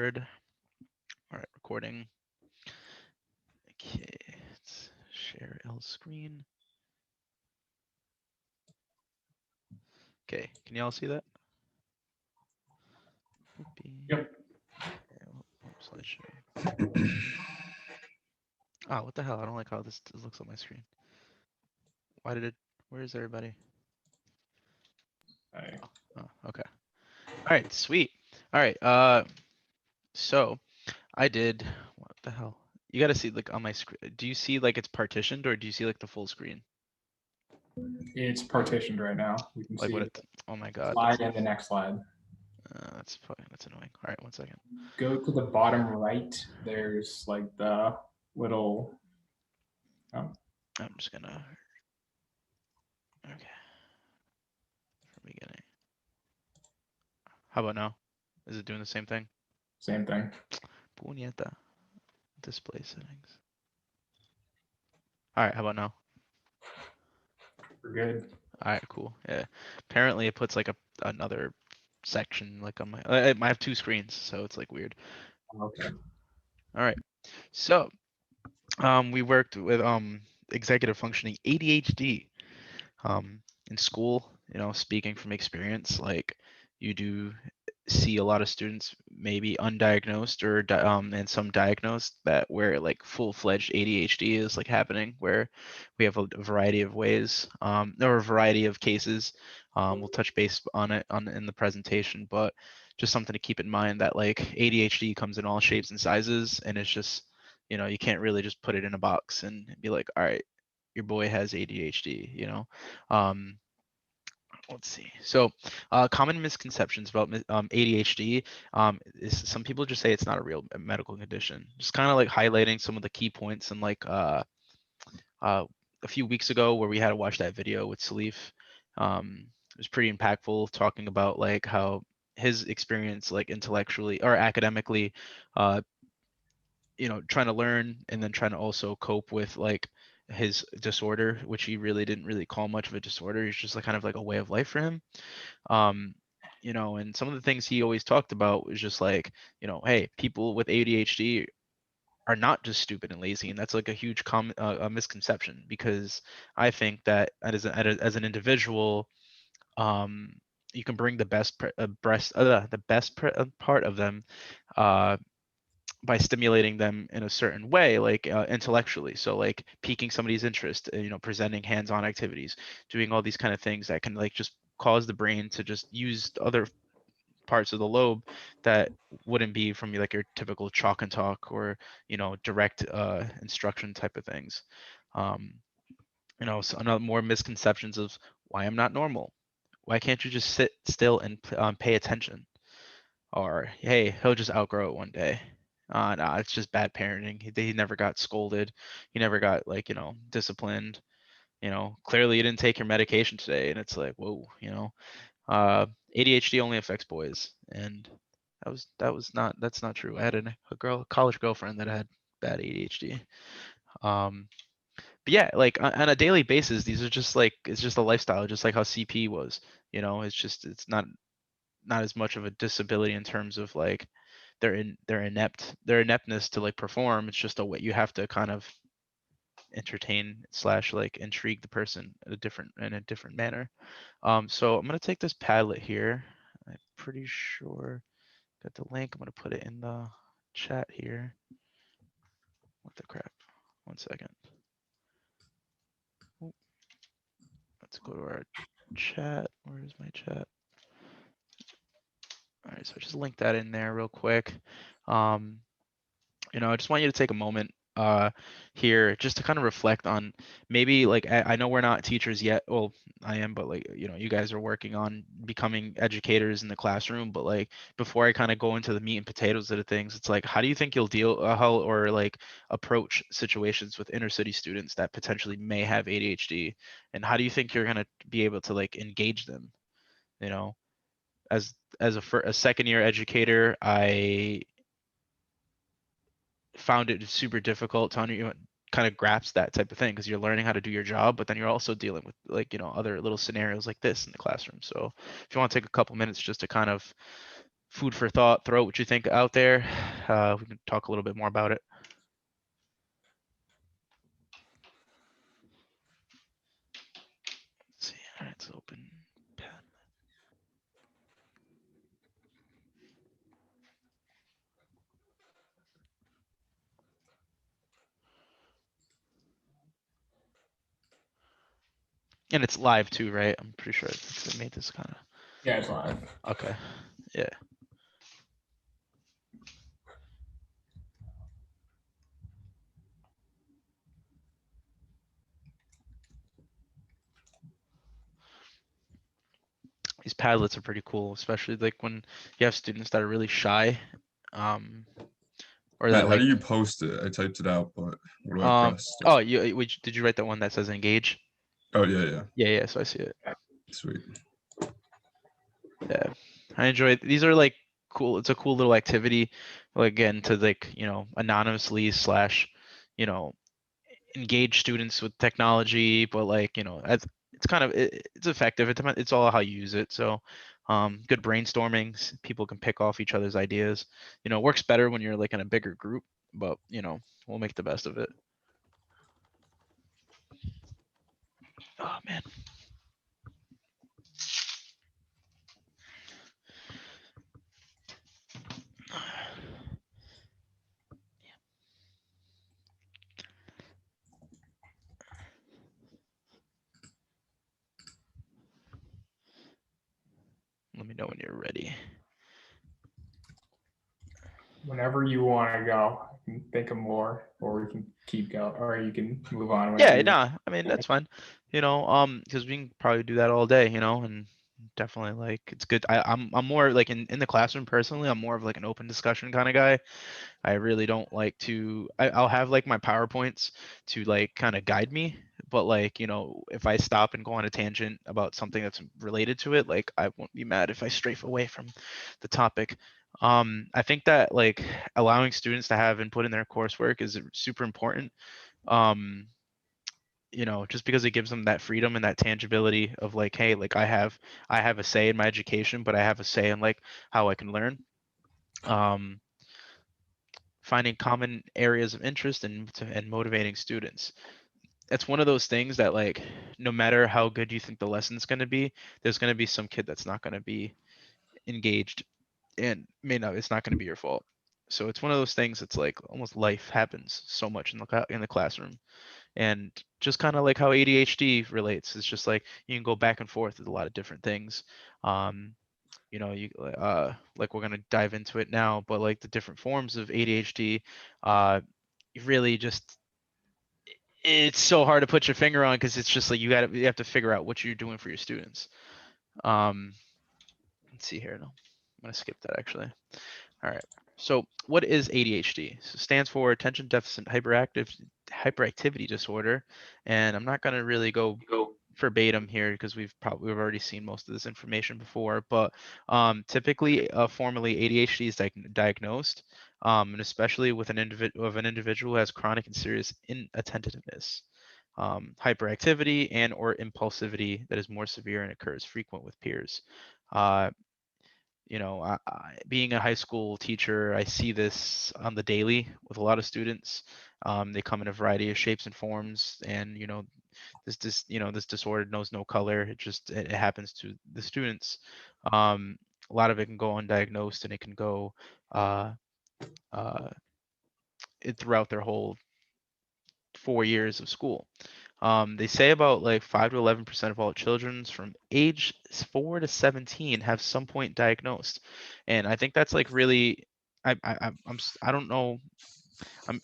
All right, recording. Okay, let's share L screen. Okay, can y'all see that? Yep. Slideshow. Oh, what the hell? I don't like how this looks on my screen. Why did it? Where is everybody? Right. Oh, okay. All right, sweet. All right. So I did. What the hell? You got to see like on my screen. Do you see like it's partitioned, or do you see like the full screen? It's partitioned right now. We can Like see what the it? Oh my God, slide and the next slide. that's annoying. All right, 1 second. Go to the bottom right. There's like the little. Um, I'm just gonna. Okay, from beginning. How about now? Is it doing the same thing? Same thing. Puñeta. Display settings. All right, how about now? We're good. All right, cool. Yeah. Apparently it puts like another section like on my I have two screens, so it's like weird. Okay. All right. So, we worked with executive functioning ADHD in school, speaking from experience, like you do see a lot of students maybe undiagnosed or and some diagnosed that where like full-fledged ADHD is like happening, where we have a variety of ways or a variety of cases. We'll touch base on it in the presentation, but just something to keep in mind that like ADHD comes in all shapes and sizes, and it's just you can't really just put it in a box and be like, all right, your boy has ADHD. Um, let's see. So, common misconceptions about ADHD is some people just say it's not a real medical condition. Just kind of like highlighting some of the key points and like uh, a few weeks ago where we had to watch that video with Salif. It was pretty impactful, talking about like how his experience like intellectually or academically, uh, trying to learn and then trying to also cope with like his disorder, which he really didn't really call much of a disorder. It's just like kind of like a way of life for him. um and some of the things he always talked about was just like, hey, people with ADHD are not just stupid and lazy, and that's like a huge a misconception, because I think that as an individual, um you can bring the part of them uh by stimulating them in a certain way, like intellectually. So like piquing somebody's interest, presenting hands-on activities, doing all these kind of things that can like just cause the brain to just use other parts of the lobe that wouldn't be from like your typical chalk and talk or direct instruction type of things. um so another more misconceptions of why I'm not normal. Why can't you just sit still and pay attention? Or hey, he'll just outgrow it one day. Nah, it's just bad parenting. He never got scolded. He never got like disciplined. Clearly you didn't take your medication today, and it's like, whoa. ADHD only affects boys, and that's not true. I had a college girlfriend that had bad ADHD. Um, but yeah, like on a daily basis, these are just like it's just a lifestyle, just like how CP was. It's not as much of a disability in terms of like their ineptness to like perform. It's just a way you have to kind of entertain slash like intrigue the person in a different manner. So I'm gonna take this Padlet here. I'm pretty sure got the link. I'm gonna put it in the chat here. What the crap? 1 second. Oop, let's go to our chat. Where is my chat? All right, so just link that in there real quick. Um, I just want you to take a moment here just to kind of reflect on maybe like I know we're not teachers yet. Well, I am, but like you guys are working on becoming educators in the classroom. But like before I kind of go into the meat and potatoes of the things, it's like how do you think you'll deal how or like approach situations with inner city students that potentially may have ADHD, and how do you think you're gonna be able to like engage them? You know, as a second year educator, I found it super difficult to kind of grasp that type of thing, because you're learning how to do your job, but then you're also dealing with like other little scenarios like this in the classroom. So if you want to take a couple minutes just to kind of food for thought. Throw what you think out there. We can talk a little bit more about it. Let's see. All right, it's open. And it's live too, right? I'm pretty sure they made this kind Yeah, it's live. of. Okay. Yeah. These Padlets are pretty cool, especially like when you have students that are really shy, um, or that How do like, you post it? I typed it out, but where do I press? oh, did you write the one that says engage? Oh yeah, yeah. Yeah, yeah. So I see it. Sweet. Yeah, I enjoy it. These are like cool. It's a cool little activity, like again to like anonymously slash, you know, engage students with technology, but like it's kind of it's effective. It's all how you use it. So, good brainstorming. People can pick off each other's ideas. It works better when you're like in a bigger group, but we'll make the best of it. Oh man. Let me know when you're ready. Whenever you want to go, I can think of more, or we can keep going, or you can move on whenever Yeah, you. nah, I mean that's fine. Because we can probably do that all day, and definitely like it's good. I'm more like in the classroom personally, I'm more of like an open discussion kind of guy. I really don't like to I'll have like my PowerPoints to like kind of guide me, but like, if I stop and go on a tangent about something that's related to it, like I won't be mad if I strafe away from the topic. I think that like allowing students to have input in their coursework is super important. Um, just because it gives them that freedom and that tangibility of like, hey, like I have a say in my education, but I have a say in like how I can learn. Um, Finding common areas of interest and motivating students. It's one of those things that like no matter how good you think the lesson's going to be, there's going to be some kid that's not going to be engaged and may not it's not going to be your fault. So it's one of those things. It's like almost life happens so much in the classroom, and just kind of like how ADHD relates. It's just like you can go back and forth with a lot of different things. Um, you like we're gonna dive into it now, but like the different forms of ADHD, you really just it's so hard to put your finger on because it's just like you have to figure out what you're doing for your students. Um, let's see here. No, I'm gonna skip that actually. All right. So what is ADHD? So it stands for attention deficit hyperactivity disorder, and I'm not gonna really go verbatim here because we've already seen most of this information before, but typically, formally ADHD is diagnosed, and especially with an individual who has chronic and serious inattentiveness, hyperactivity, and or impulsivity that is more severe and occurs frequent with peers. Uh, being a high school teacher, I see this on the daily with a lot of students. They come in a variety of shapes and forms, and this disorder knows no color. It happens to the students. A lot of it can go undiagnosed, and it can go uh, uh, throughout their whole 4 years of school. They say about like 5 to 11% of all children from age 4 to 17 have some point diagnosed, and I think that's like really, I don't know.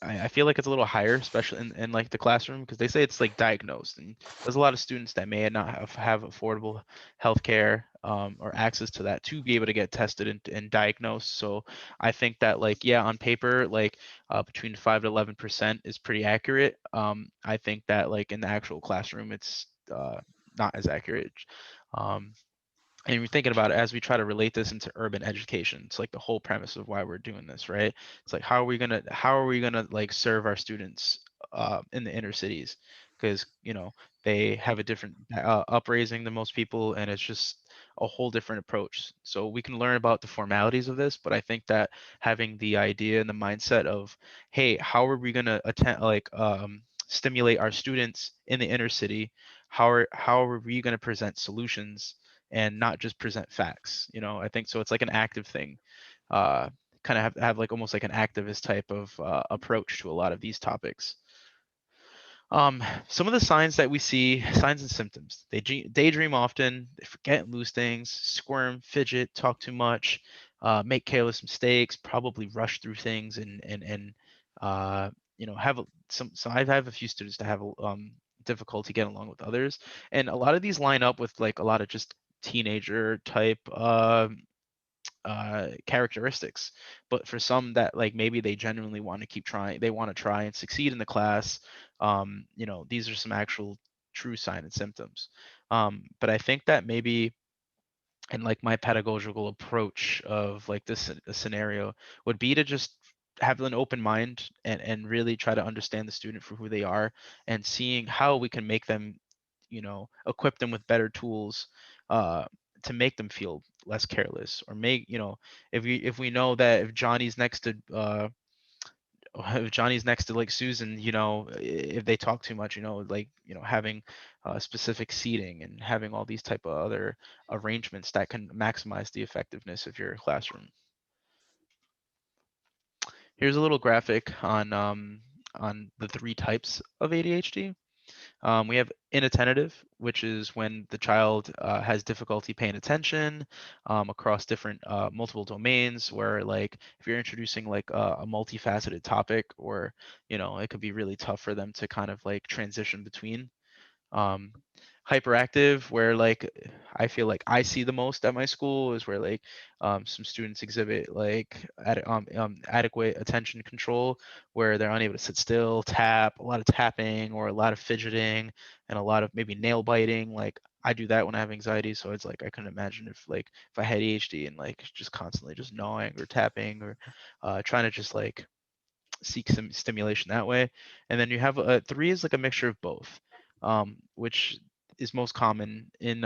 I feel like it's a little higher, especially in like the classroom, because they say it's like diagnosed, and there's a lot of students that may not have affordable healthcare, or access to that to be able to get tested and diagnosed. So I think that like yeah, on paper, like between 5 to 11% is pretty accurate. I think that like in the actual classroom, it's not as accurate. Um, and we're thinking about it as we try to relate this into urban education. It's like the whole premise of why we're doing this, right? It's like how are we gonna like serve our students in the inner cities? Because they have a different upraising than most people, and it's just a whole different approach. So we can learn about the formalities of this, but I think that having the idea and the mindset of, hey, how are we going to attend, like, stimulate our students in the inner city? How are we going to present solutions and not just present facts? I think so. It's like an active thing. Uh, Kind of have like almost like an activist type of approach to a lot of these topics. Some of the signs that we see, signs and symptoms. They daydream often, they forget and lose things, squirm, fidget, talk too much, make careless mistakes, probably rush through things, and have some. So I have a few students that have difficulty getting along with others, and a lot of these line up with like a lot of just teenager type characteristics. But for some that like maybe they genuinely want to keep trying, they want to try and succeed in the class. These are some actual true sign and symptoms. But I think that maybe, and like my pedagogical approach of like this scenario would be to just have an open mind and really try to understand the student for who they are, and seeing how we can make them, equip them with better tools uh, to make them feel less careless, or make, if we know that if Johnny's next to if Johnny's next to like Susan, if they talk too much, like, having specific seating and having all these type of other arrangements that can maximize the effectiveness of your classroom. Here's a little graphic on the three types of ADHD. We have inattentive, which is when the child has difficulty paying attention across different multiple domains, where like if you're introducing like a multifaceted topic, or it could be really tough for them to kind of like transition between. um, Hyperactive, where like I feel like I see the most at my school, is where like some students exhibit like adequate attention control, where they're unable to sit still, tap, a lot of tapping, or a lot of fidgeting, and a lot of maybe nail biting. Like I do that when I have anxiety, so it's like I couldn't imagine if I had ADHD and like just constantly just gnawing or tapping, or trying to just like seek some stimulation that way. And then you have three is like a mixture of both, which is most common in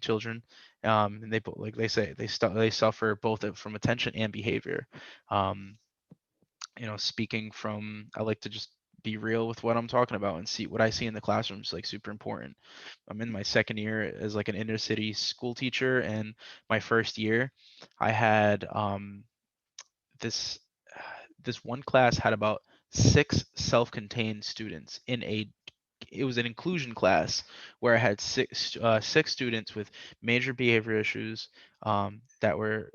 children. And like they say they suffer both from attention and behavior. Um, Speaking from, I like to just be real with what I'm talking about and see what I see in the classroom is like super important. I'm in my second year as like an inner city school teacher, and my first year, I had this this one class had about six self-contained students in a it was an inclusion class where I had six students with major behavior issues that were,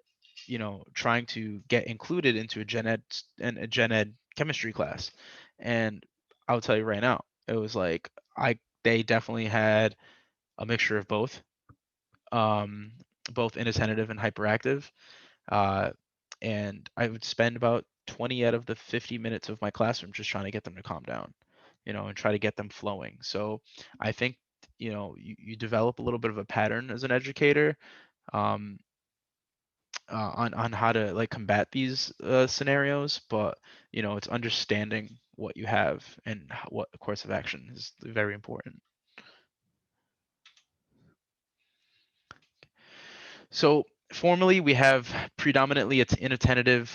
trying to get included into a gen ed chemistry class. And I'll tell you right now, it was like they definitely had a mixture of um, both inattentive and hyperactive. uh, and I would spend about 20 out of the 50 minutes of my classroom just trying to get them to calm down, and try to get them flowing. So I think, you develop a little bit of a pattern as an educator, um, on how to like combat these scenarios, but it's understanding what you have and what course of action is very important. So formally, we have predominantly it's inattentive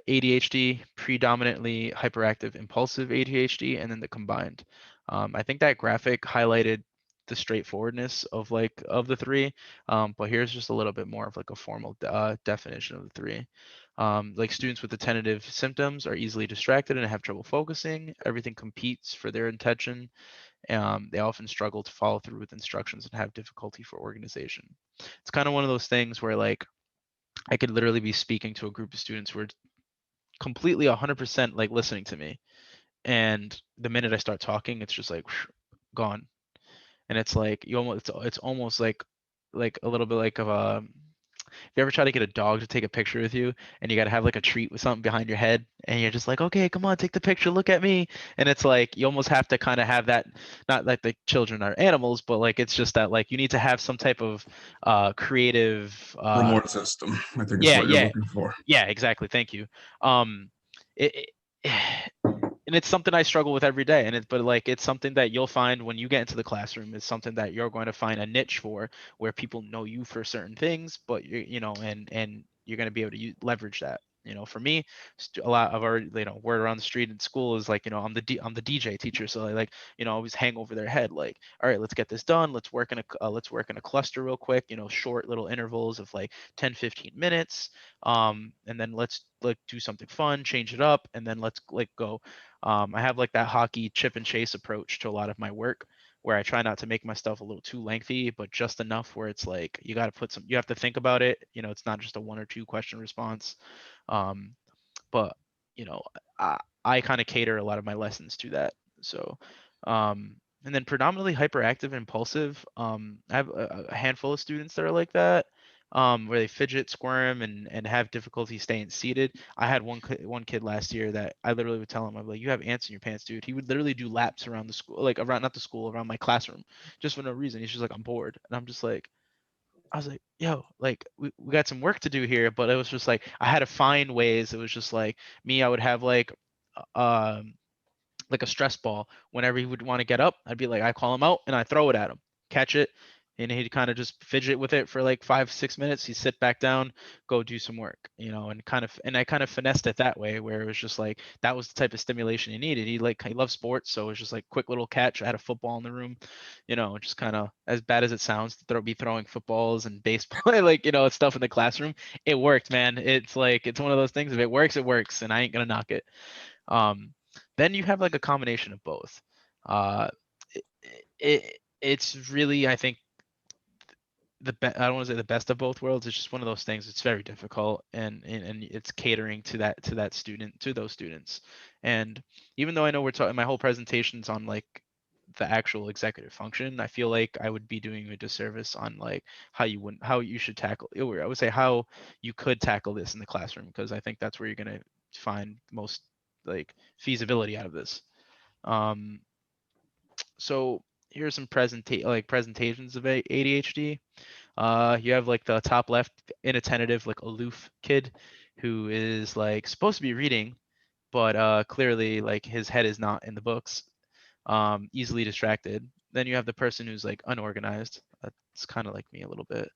ADHD, predominantly hyperactive impulsive ADHD, and then the combined. I think that graphic highlighted the straightforwardness of the three, but here's just a little bit more of like a formal definition of the three. Like students with attentive symptoms are easily distracted and have trouble focusing. Everything competes for their attention. They often struggle to follow through with instructions and have difficulty for organization. It's kind of one of those things where like I could literally be speaking to a group of students who are completely 100% like listening to me, and the minute I start talking, it's just like gone. And it's like it's almost like a little bit like of a, if you ever try to get a dog to take a picture with you, and you got to have like a treat with something behind your head, and you're just like, okay, come on, take the picture, look at me. And it's like you almost have to kind of have that, not like the children are animals, but like it's just that like you need to have some type of creative Reward system, I think is yeah, what you're yeah, looking for. yeah, exactly, thank you. um it, it and it's something I struggle with every day. But like, it's something that you'll find when you get into the classroom. It's something that you're going to find a niche for, where people know you for certain things, but and you're going to be able to leverage that. For me, a lot of our, word around the street in school is like, I'm the DJ teacher, so I like, always hang over their head, like, all right, let's get this done. Let's work in a cluster real quick, short little intervals of like 10, 15 minutes. And then let's like do something fun, change it up, and then let's like go. I have like that hockey chip and chase approach to a lot of my work, where I try not to make my stuff a little too lengthy, but just enough where it's like you have to think about it. It's not just a one or two question response. Um, but you know, I kind of cater a lot of my lessons to that. So, and then predominantly hyperactive and impulsive. I have a handful of students that are like that, where they fidget, squirm, and have difficulty staying seated. I had one kid last year that I literally would tell him, I'm like, you have ants in your pants, dude. He would literally do laps around the school, like around, not the school, around my classroom, just for no reason. He's just like, I'm bored, and I'm just like, I was like, yo, like we got some work to do here, but it was just like I had to find ways. It was just like me, I would have like a stress ball. Whenever he would want to get up, I'd be like, I call him out and I throw it at him, catch it, and he'd kind of just fidget with it for like 5, 6 minutes. He'd sit back down, go do some work, and I kind of finessed it that way, where it was just like that was the type of stimulation he needed. He loved sports, so it was just like quick little catch. I had a football in the room, just kind of, as bad as it sounds to be throwing footballs and baseball, like stuff in the classroom. It worked, man. It's like it's one of those things. If it works, it works, and I ain't gonna knock it. Um, then you have like a combination of both. Uh, it's really, I think, I don't want to say the best of both worlds. It's just one of those things. It's very difficult, and it's catering to that student, to those students. And even though I know we're talking, my whole presentation's on like the actual executive function, I feel like I would be doing a disservice on like how you should tackle, or I would say how you could tackle this in the classroom, because I think that's where you're gonna find most like feasibility out of this. Um, so here's some presentations of ADHD. You have like the top left, inattentive, like aloof kid who is like supposed to be reading, but clearly like his head is not in the books. Easily distracted. Then you have the person who's like unorganized. That's kind of like me a little bit.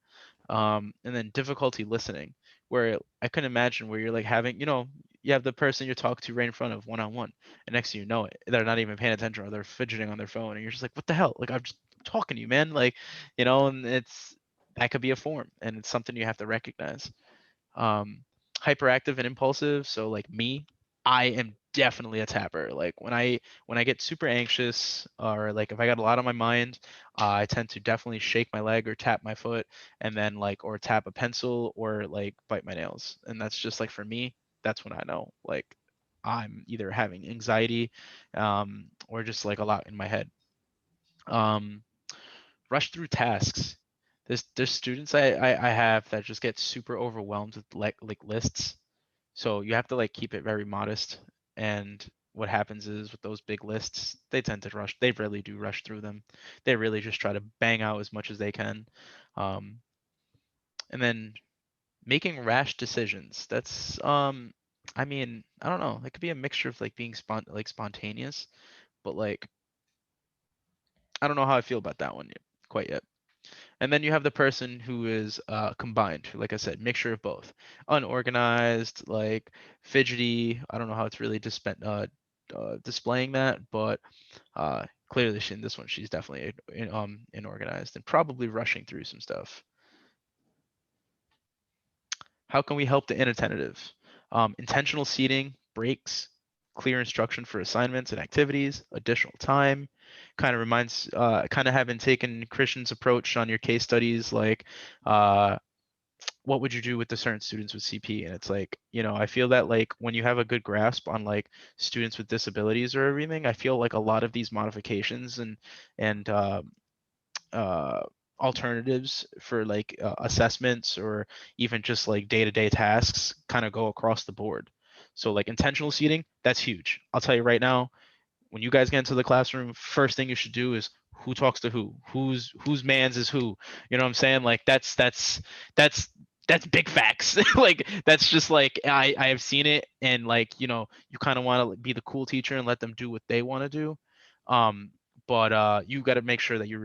And then difficulty listening, where I can imagine where you're like having, you have the person you're talking to right in front of one on one, and next thing you know it, they're not even paying attention, or they're fidgeting on their phone, and you're just like, what the hell? Like, I'm just talking to you, man. Like, and that could be a form, and it's something you have to recognize. um Hyperactive and impulsive, so like me, I am definitely a tapper. Like when I get super anxious, or like if I got a lot on my mind, I tend to definitely shake my leg or tap my foot, and then like, or tap a pencil, or like bite my nails. And that's just like, for me, that's when I know like I'm either having anxiety, or just like a lot in my head. um Rush through tasks. There's students I have that just get super overwhelmed with like lists. So you have to like keep it very modest. And what happens is, with those big lists, they tend to rush. They really do rush through them. They really just try to bang out as much as they can. Um, and then making rash decisions. That's I mean, I don't know. It could be a mixture of like being spontaneous, but like I don't know how I feel about that one yet, quite yet. And then you have the person who is combined, like I said, mixture of both. Unorganized, like fidgety. I don't know how it's really displaying that, but clearly in this one, she's definitely inorganized and probably rushing through some stuff. How can we help the inattentive? Intentional seating, breaks, clear instruction for assignments and activities, additional time. Kind of having taken Christian's approach on your case studies, like uh, what would you do with the certain students with CP? And it's like, I feel that like when you have a good grasp on like students with disabilities or everything, I feel like a lot of these modifications and uh, alternatives for like assessments, or even just like day-to-day tasks, kind of go across the board. So like intentional seating, that's huge. I'll tell you right now, when you guys get into the classroom, first thing you should do is who talks to who, whose man's is who. You know what I'm saying? Like that's That's big facts. Like that's just like I have seen it, and like you kind of want to be the cool teacher and let them do what they want to do. Um, but you got to make sure that you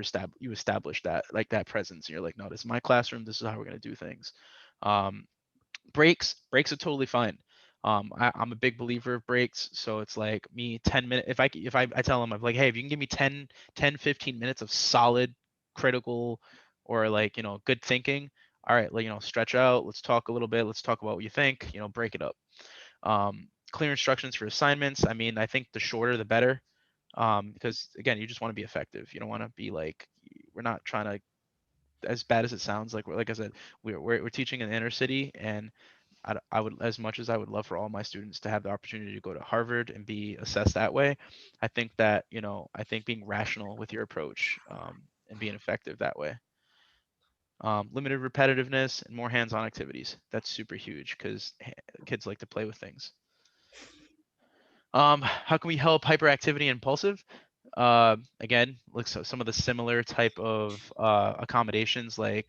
establish that like that presence. And you're like, no, this is my classroom. This is how we're gonna do things. Um, breaks are totally fine. I'm a big believer of breaks, so it's like me 10 minutes. If I tell them, I'm like, hey, if you can give me 15 minutes of solid, critical, or like good thinking, all right, like stretch out. Let's talk a little bit. Let's talk about what you think. Break it up. Clear instructions for assignments. I mean, I think the shorter the better, because again, you just want to be effective. You don't want to be like we're not trying to. As bad as it sounds, like I said, we're teaching in the inner city, and I would, as much as I would love for all my students to have the opportunity to go to Harvard and be assessed that way, I think that, I think being rational with your approach, and being effective that way. Limited repetitiveness and more hands-on activities. That's super huge because kids like to play with things. How can we help hyperactivity and impulsive? Again, looks so some of the similar type of accommodations like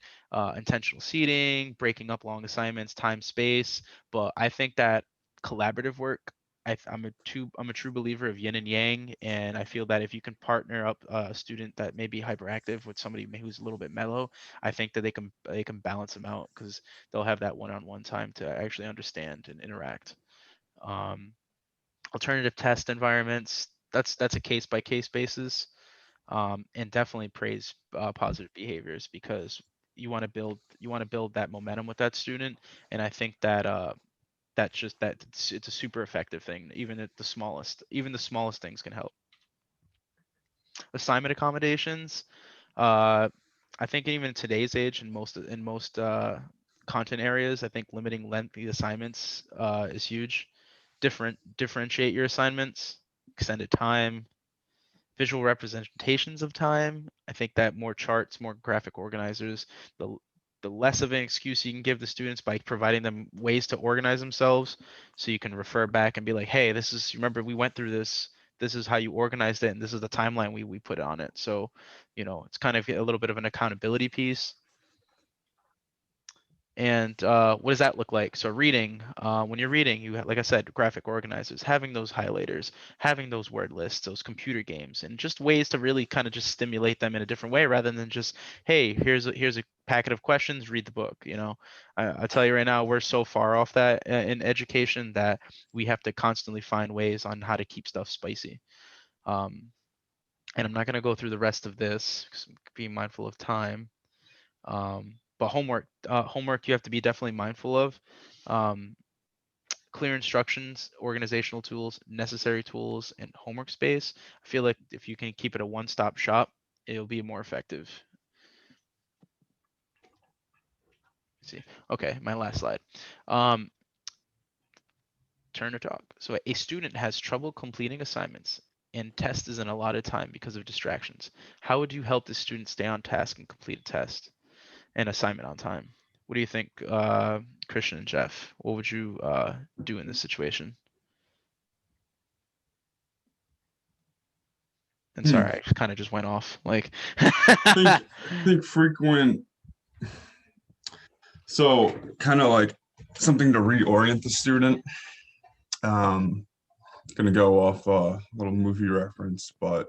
intentional seating, breaking up long assignments, time, space. But I think that collaborative work, I'm a true believer of yin and yang, and I feel that if you can partner up a student that may be hyperactive with somebody who's a little bit mellow, I think that they can balance them out because they'll have that one-on-one time to actually understand and interact. Um, Alternative test environments, that's a case by case basis, and definitely praise positive behaviors because you want to build that momentum with that student, and I think that it's a super effective thing. Even the smallest things can help. Assignment accommodations, uh, I think even in today's age, in most content areas, I think limiting lengthy assignments is huge. Differentiate your assignments, extended time, visual representations of time. I think that more charts, more graphic organizers, the the less of an excuse you can give the students by providing them ways to organize themselves, so you can refer back and be like, hey, this is, remember we went through this. This is how you organized it, and this is the timeline we put on it. So, it's kind of a little bit of an accountability piece. And what does that look like? So reading, when you're reading, like I said, graphic organizers, having those highlighters, having those word lists, those computer games, and just ways to really kind of just stimulate them in a different way rather than just, hey, here's a packet of questions, read the book. I tell you right now, we're so far off that in education that we have to constantly find ways on how to keep stuff spicy. Um, and I'm not going to go through the rest of this because I'm being mindful of time. But homework you have to be definitely mindful of. Um, Clear instructions, organizational tools, necessary tools, and homework space. I feel like if you can keep it a one-stop shop, it'll be more effective. Let's see. Okay, my last slide. Um, Turn to talk. So a student has trouble completing assignments and test is in allotted time because of distractions. How would you help the student stay on task and complete a test and assignment on time? What do you think, Christian and Jeff? What would you do in this situation? And sorry, I kind of just went off. Like, I think frequent. So kind of like something to reorient the student. Gonna go off a little movie reference, but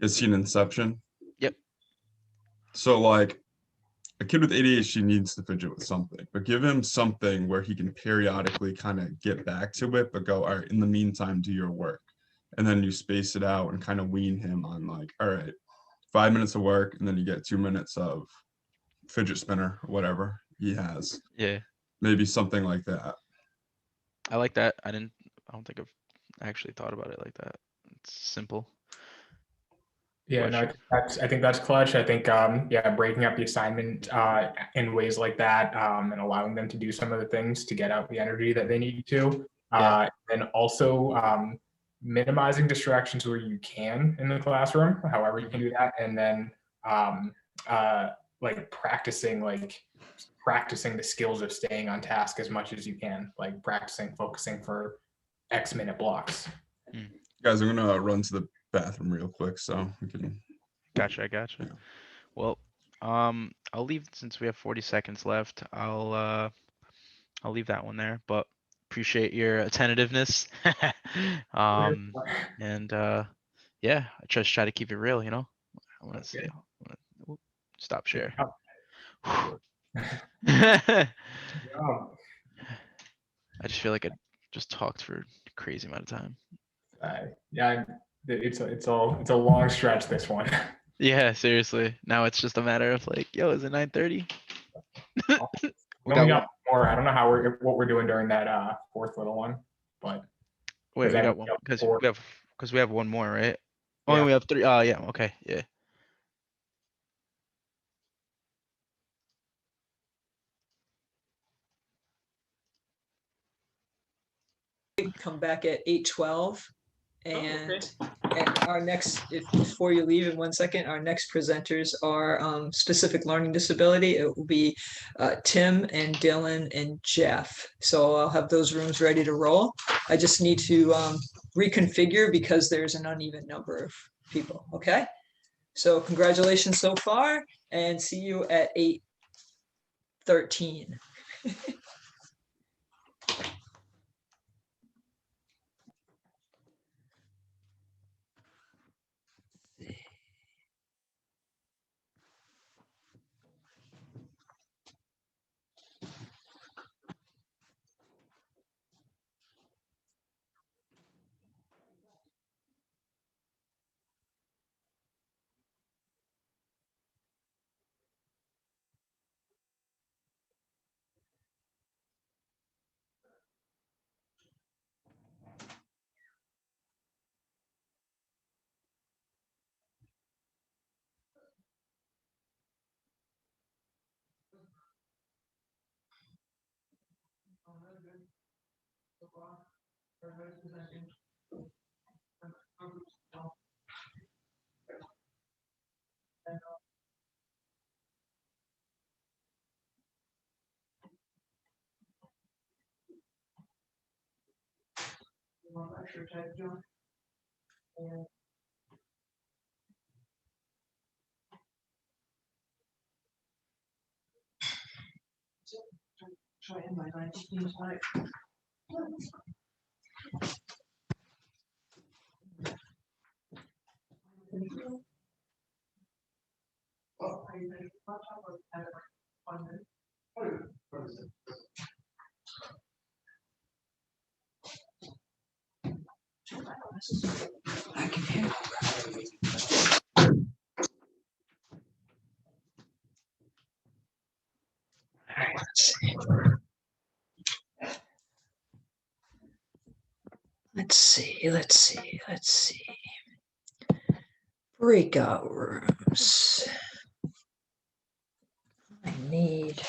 is seen Inception. Yep. So like a kid with ADHD needs to fidget with something, but give him something where he can periodically kind of get back to it, but go, all right, in the meantime, do your work. And then you space it out and kind of wean him on like, all right, 5 minutes of work, and then you get 2 minutes of fidget spinner or whatever he has. Yeah, Maybe something like that. I like that. I don't think I've actually thought about it like that. It's simple. Yeah, no, I think that's clutch. I think yeah, breaking up the assignment in ways like that, and allowing them to do some of the things to get out the energy that they need to. Yeah. And also minimizing distractions where you can in the classroom, however you can do that, and then um, like practicing the skills of staying on task as much as you can, like practicing focusing for X minute blocks. Guys, I'm gonna run to the bathroom real quick so we can. Gotcha. Yeah. Well, I'll leave since we have 40 seconds left. I'll leave that one there, but appreciate your attentiveness. Um, and yeah, I just try to keep it real, you know. I want to see. Stop share. I just feel like I just talked for a crazy amount of time. Yeah, it's a long stretch, this one. Yeah, seriously. Now it's just a matter of like, yo, is it 9:30? We only got more. I don't know what we're doing during that fourth little one, but wait, we got one because we have one more, right? Oh, Yeah. we have three. Yeah, okay, yeah. Come back at 8:12, and our next, before you leave in 1 second, our next presenters are specific learning disability. It will be Tim and Dylan and Jeff. So I'll have those rooms ready to roll. I just need to reconfigure because there's an uneven number of people. Okay. So congratulations so far, and see you at 8:13. I can hear. Let's see. Breakout rooms. I need.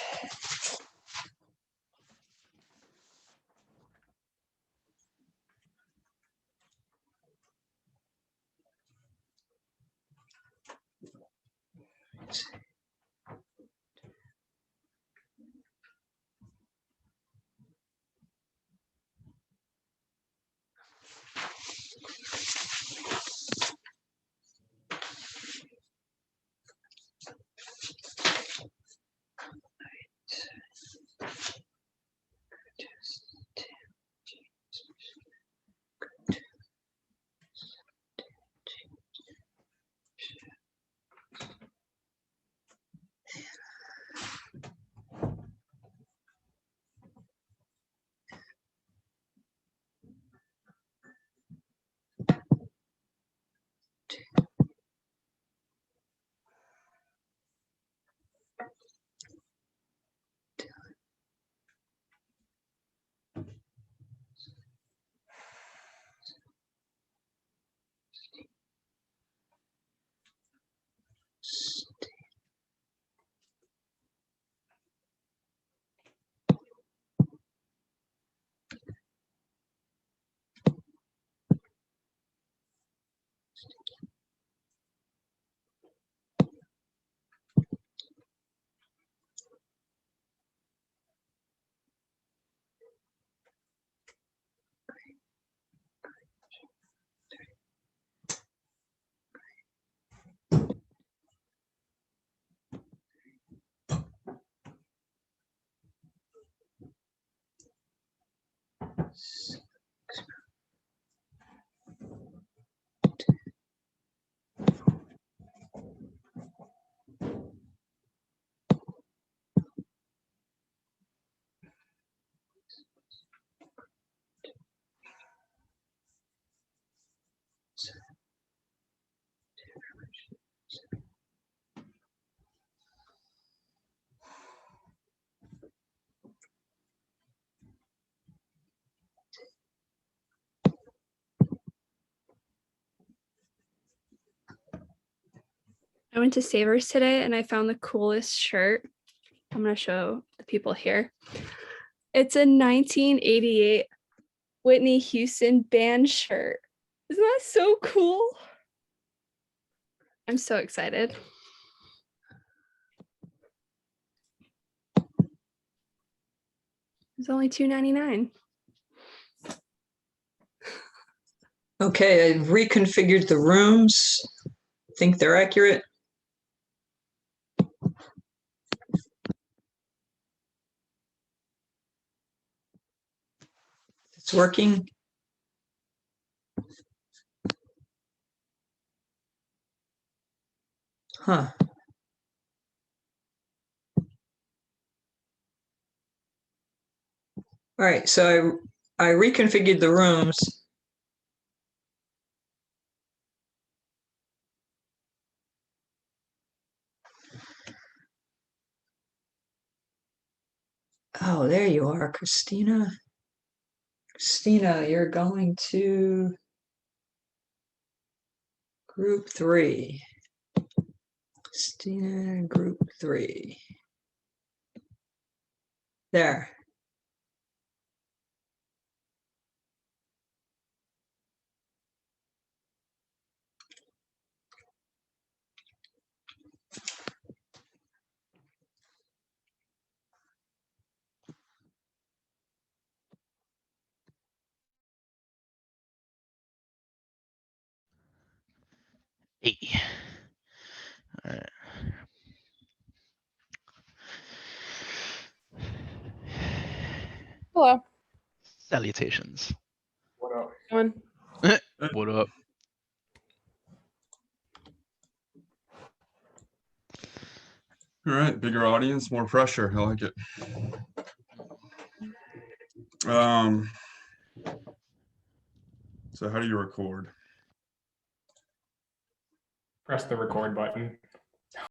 went to Savers today and I found the coolest shirt. I'm going to show the people here. It's a 1988 Whitney Houston band shirt. Isn't that so cool? I'm so excited. It's only $2.99. Okay, I've reconfigured the rooms. Think they're accurate. It's working. Huh. All right, so I reconfigured the rooms. Oh, there you are, Christina. Christina, you're going to group 3. Christina, group 3. There. Hey. All right. Hello. Salutations. What up? Everyone. What up? All right, bigger audience, more pressure. I like it. So how do you record? Press the record button.